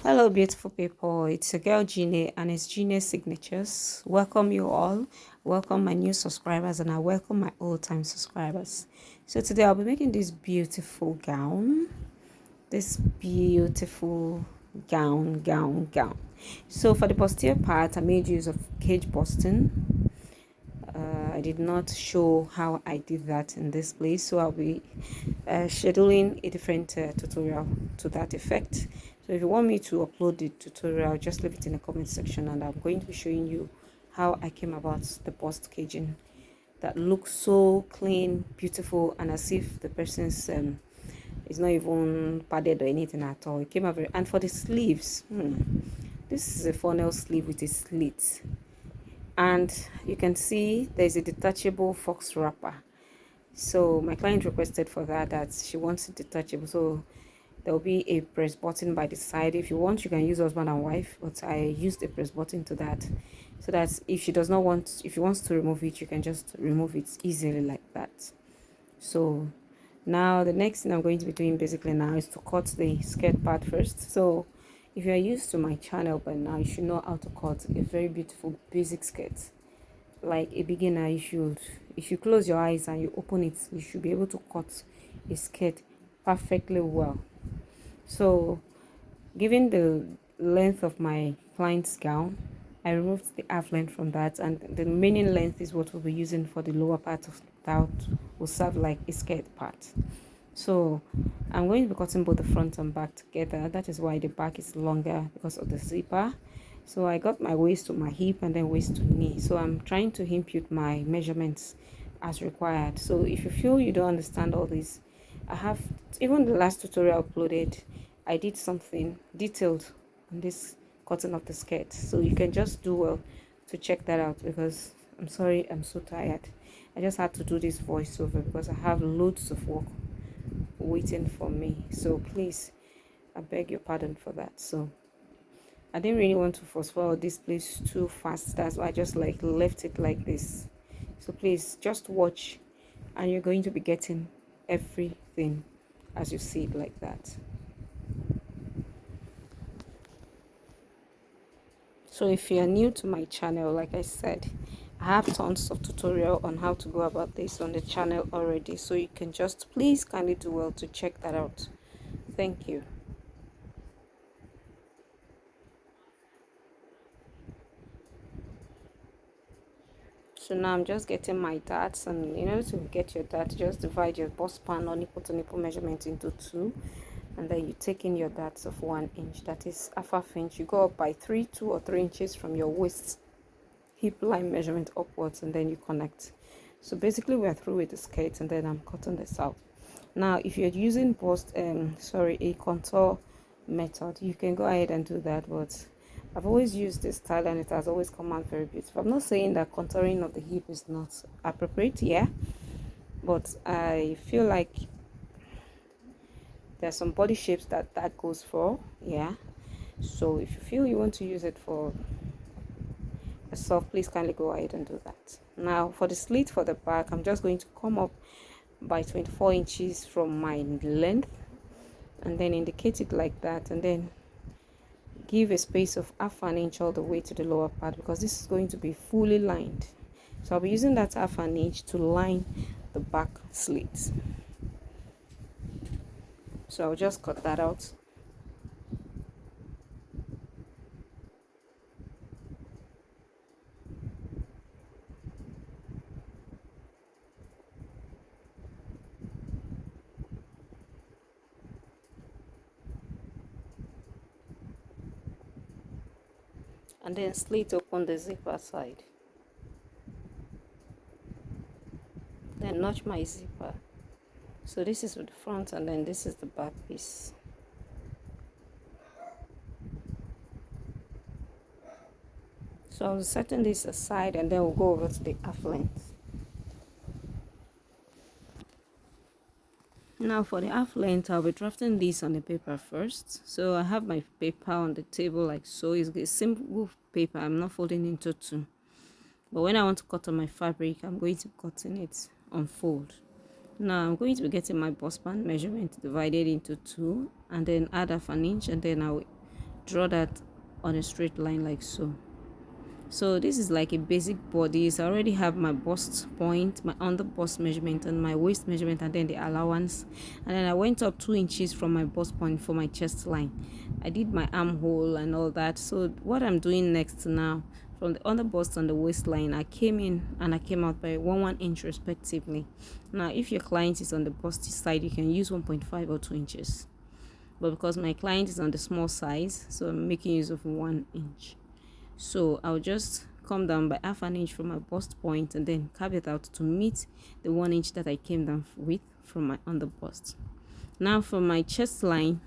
Hello, beautiful people. It's your girl Gine and it's Gine Signatures. Welcome you all. Welcome my new subscribers and I welcome my old time subscribers. So today I'll be making this beautiful gown. This beautiful gown. So for the posterior part, I made use of cage busting. I did not show how I did that in this place, so I'll be scheduling a different tutorial to that effect. So if you want me to upload the tutorial, just leave it in the comment section and I'm going to be showing you how I came about the bust caging that looks so clean, beautiful, and as if the person's is not even padded or anything at all. It came out very, and for the sleeves, this is a funnel sleeve with a slit, and you can see there's a detachable fox wrapper. So my client requested for that she wants it detachable, so there will be a press button by the side. If you want, you can use husband and wife, but I used a press button to that, so that if she does not want, if she wants to remove it, you can just remove it easily like that. So now the next thing I'm going to be doing basically now is to cut the skirt part first. So if you are used to my channel by now, you should know how to cut a very beautiful basic skirt. Like a beginner, you should, if you close your eyes and you open it, you should be able to cut a skirt perfectly well. So given the length of my client's gown, I removed the half length from that, and the remaining length is what we'll be using for the lower part of that, will serve like a skirt part. So I'm going to be cutting both the front and back together. That is why the back is longer, because of the zipper. So I got my waist to my hip and then waist to knee. So I'm trying to impute my measurements as required. So if you feel you don't understand all this, I have, even the last tutorial uploaded, I did something detailed on this cutting of the skirt. So you can just do well to check that out, because I'm sorry, I'm so tired. I just had to do this voiceover because I have loads of work waiting for me. So please, I beg your pardon for that. So I didn't really want to force forward this place too fast. That's why I just like left it like this. So please just watch and you're going to be getting everything as you see it like that. So if you're new to my channel, like I said, I have tons of tutorial on how to go about this on the channel already. So you can just please kindly do well to check that out. Thank you. So now I'm just getting my darts, and in order to get your dart, just divide your bust pan or nipple to nipple measurement into two, and then you take in your darts of 1 inch, that is half inch. You go up by 2 or 3 inches from your waist hip line measurement upwards, and then you connect. So basically we're through with the skirt, and then I'm cutting this out. Now if you're using a contour method, you can go ahead and do that, but I've always used this style and it has always come out very beautiful. I'm not saying that contouring of the hip is not appropriate, yeah, but I feel like there's some body shapes that goes for, yeah. So if you feel you want to use it for yourself, please kindly go ahead and do that. Now for the slit for the back, I'm just going to come up by 24 inches from my length and then indicate it like that, and then give a space of half an inch all the way to the lower part, because this is going to be fully lined. So I'll be using that half an inch to line the back slit. So I'll just cut that out. And then slit open the zipper side. Then notch my zipper. So this is with the front and then this is the back piece. So I'll setting this aside and then we'll go over to the half length. Now for the half length, I'll be drafting this on the paper first. So I have my paper on the table like so. It's a simple paper, I'm not folding into two. But when I want to cut on my fabric, I'm going to be cutting it on fold. Now I'm going to be getting my bust band measurement divided into two and then add half an inch, and then I'll draw that on a straight line like so. So this is like a basic body. So I already have my bust point, my under bust measurement, and my waist measurement, and then the allowance. And then I went up 2 inches from my bust point for my chest line. I did my armhole and all that. So what I'm doing next now, from the under bust and the waistline, I came in and I came out by 1 inch respectively. Now if your client is on the bust side, you can use 1.5 or 2 inches. But because my client is on the small size, so I'm making use of 1 inch. So I'll just come down by half an inch from my bust point and then carve it out to meet the 1 inch that I came down with from my under bust. Now for my chest line,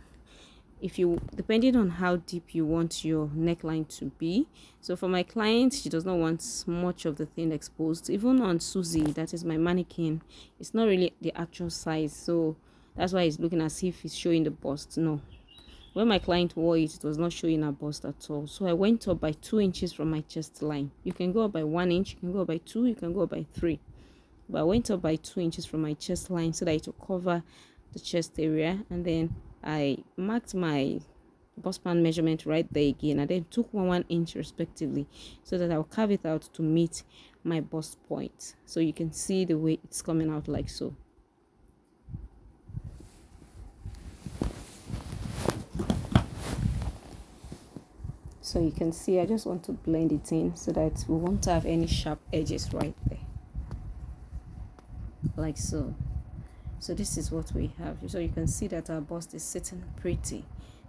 if you, depending on how deep you want your neckline to be. So for my client, she does not want much of the thing exposed. Even on Susie, that is my mannequin, it's not really the actual size, so that's why it's looking as if it's showing the bust. No, when my client wore it, it was not showing her bust at all. So I went up by 2 inches from my chest line. You can go up by 1 inch, you can go up by 2, you can go up by 3. But I went up by 2 inches from my chest line so that it will cover the chest area. And then I marked my bust band measurement right there again, and then took 1 inch respectively so that I'll carve it out to meet my bust point. So you can see the way it's coming out like so. So you can see I just want to blend it in so that we won't have any sharp edges right there. Like so. So this is what we have. So you can see that our bust is sitting pretty.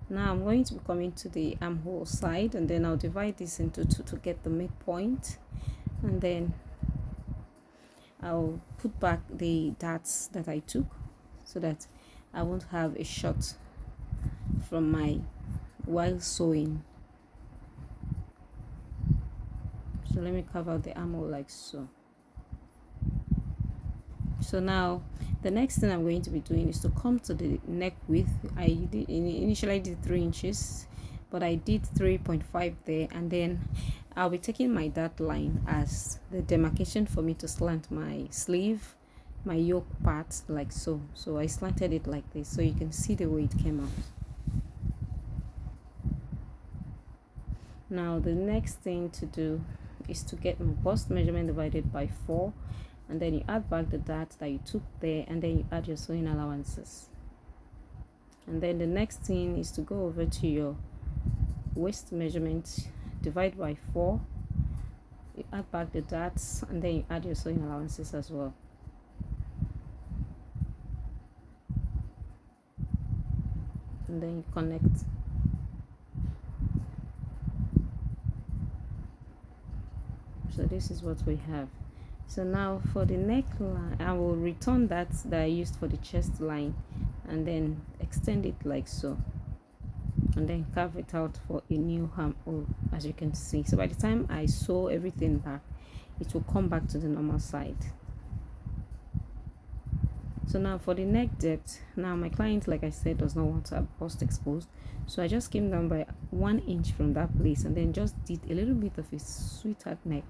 Now I'm going to be coming to the armhole side, and then I'll divide this into two to get the midpoint. And then I'll put back the darts that I took so that I won't have a shot from my while sewing. So let me carve out the armhole like so. So now the next thing I'm going to be doing is to come to the neck width. I did initially did 3 inches, but I did 3.5 there, and then I'll be taking my dart line as the demarcation for me to slant my sleeve, my yoke part like so. So I slanted it like this so you can see the way it came out. Now the next thing to do is to get my bust measurement divided by 4, and then you add back the dart that you took there, and then you add your sewing allowances. And then the next thing is to go over to your waist measurement, divide by 4, you add back the darts, and then you add your sewing allowances as well. And then you connect. So this is what we have. So now for the neckline, I will return that I used for the chest line and then extend it like so, and then carve it out for a new armhole, as you can see. So by the time I sew everything back, it will come back to the normal side. So now for the neck depth, now my client, like I said, does not want her bust exposed, so I just came down by 1 inch from that place and then just did a little bit of a sweetheart neck.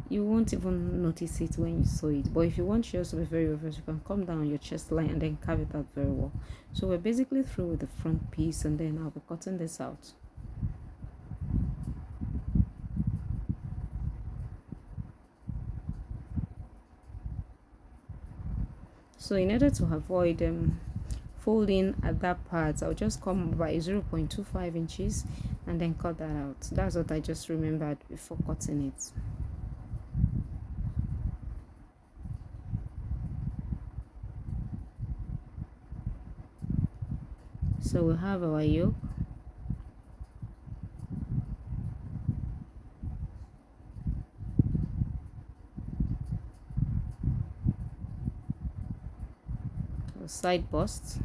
You won't even notice it when you sew it, but if you want yours to be very obvious, you can come down your chest line and then carve it out very well. So we're basically through with the front piece, and then I'll be cutting this out. So in order to avoid folding at that part, I'll just come by 0.25 inches and then cut that out. That's what I just remembered before cutting it. So we have our yoke, our side bust,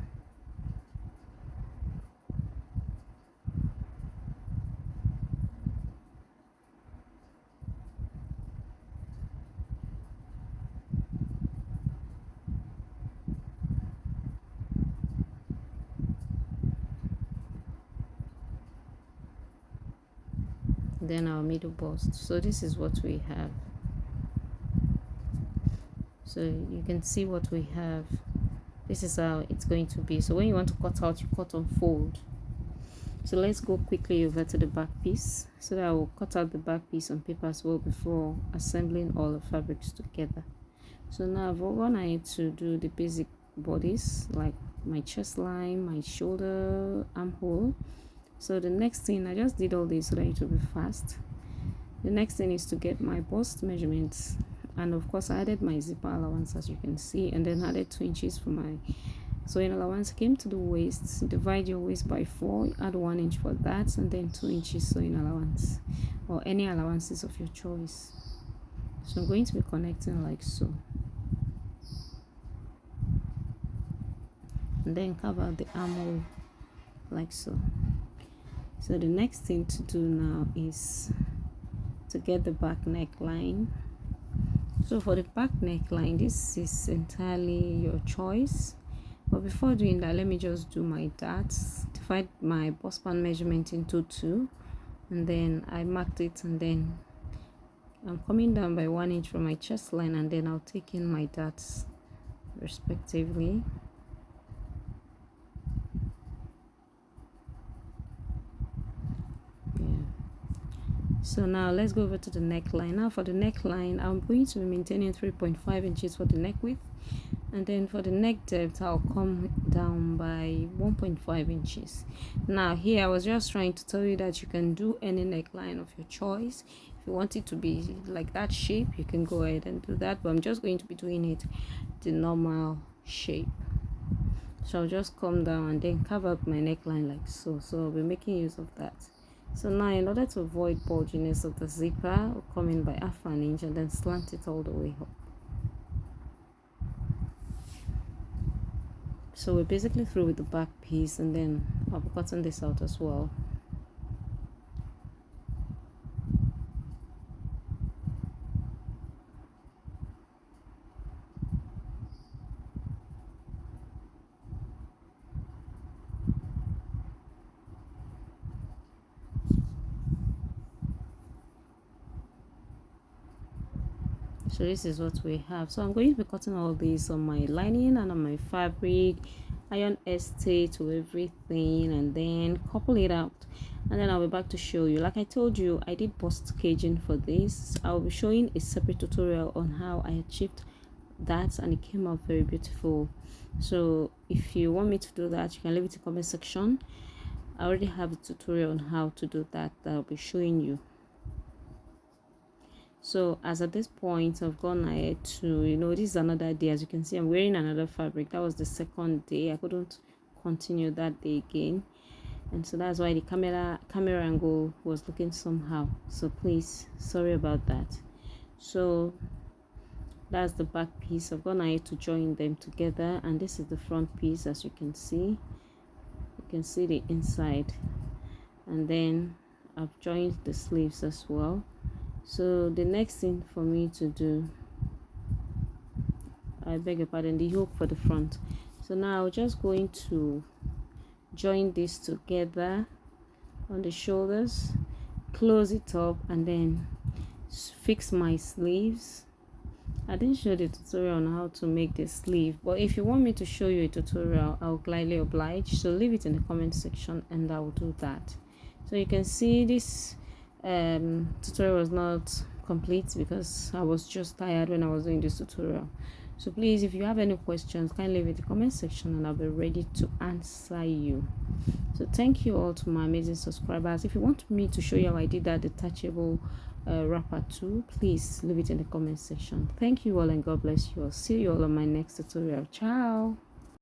then our middle bust. So this is what we have. So you can see what we have. This is how it's going to be. So when you want to cut out, you cut on fold. So let's go quickly over to the back piece so that I will cut out the back piece on paper as well before assembling all the fabrics together. So now I've gone ahead to do the basic bodies like my chest line, my shoulder, armhole. So the next thing, I just did all this so that it will be fast. The next thing is to get my bust measurements, and of course I added my zipper allowance as you can see, and then added 2 inches for my sewing allowance. Came to the waist, divide your waist by 4, add 1 inch for that, and then 2 inches sewing allowance or any allowances of your choice. So I'm going to be connecting like so, and then carve out the armhole like so. So the next thing to do now is to get the back neckline. So for the back neckline, this is entirely your choice, but before doing that, let me just do my darts. Divide my bust span measurement into 2, and then I marked it, and then I'm coming down by 1 inch from my chest line, and then I'll take in my darts respectively. So now let's go over to the neckline. Now for the neckline, I'm going to be maintaining 3.5 inches for the neck width, and then for the neck depth I'll come down by 1.5 inches. Now here I was just trying to tell you that you can do any neckline of your choice. If you want it to be like that shape, you can go ahead and do that, but I'm just going to be doing it the normal shape. So I'll just come down and then carve out my neckline like so. So I'll be making use of that. So now in order to avoid bulginess of the zipper, I'll come in by 1/2 inch and then slant it all the way up. So we're basically through with the back piece, and then I'll be cutting this out as well. So this is what we have. So I'm going to be cutting all these on my lining and on my fabric, iron estay to everything, and then couple it out, and then I'll be back to show you. Like I told you, I did bust caging for this. I'll be showing a separate tutorial on how I achieved that, and it came out very beautiful. So if you want me to do that, you can leave it in the comment section. I already have a tutorial on how to do that I'll be showing you. So as at this point, I've gone ahead to, this is another day. As you can see, I'm wearing another fabric. That was the second day. I couldn't continue that day again, and so that's why the camera angle was looking somehow. So please, sorry about that. So that's the back piece. I've gone ahead to join them together, and this is the front piece. As you can see the inside, and then I've joined the sleeves as well. So the next thing for me to do, I beg your pardon, the yoke for the front. So now I'm just going to join this together on the shoulders, close it up, and then fix my sleeves. I didn't show the tutorial on how to make the sleeve, but if you want me to show you a tutorial, I'll gladly oblige. So leave it in the comment section and I will do that. So you can see this tutorial was not complete because I was just tired when I was doing this tutorial. So please, if you have any questions, kindly leave it in the comment section and I'll be ready to answer you. So thank you all to my amazing subscribers. If you want me to show you how I did that detachable wrapper too, please leave it in the comment section. Thank you all and God bless you all. See you all on my next tutorial. Ciao.